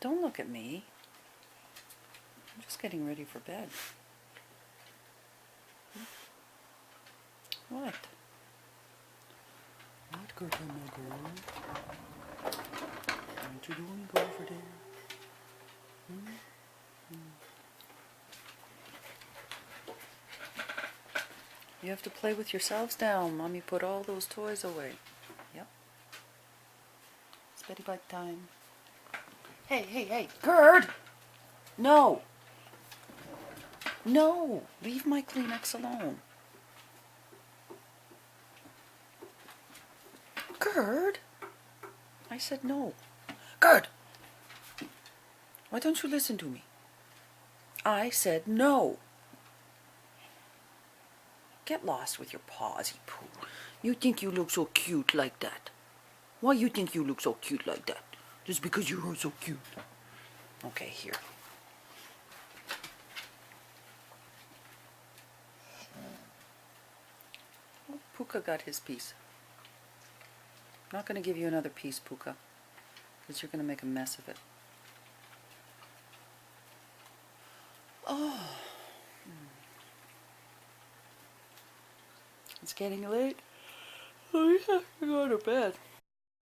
Don't look at me. I'm just getting ready for bed. What? What, girl, my girl? What you doing, go over there? You have to play with yourselves now. Mommy put all those toys away. Yep. It's beddy bite time. Hey, hey, hey, Gerd! No! No! Leave my Kleenex alone. Gerd! I said no. Gerd! Why don't you listen to me? I said no. Get lost with your paws, you poo. You think you look so cute like that? Why you think you look so cute like that? Just because you are so cute. Okay, here. Oh, Puka got his piece. I'm not going to give you another piece, Puka, because you're going to make a mess of it. Oh. It's getting late. I have to go to bed.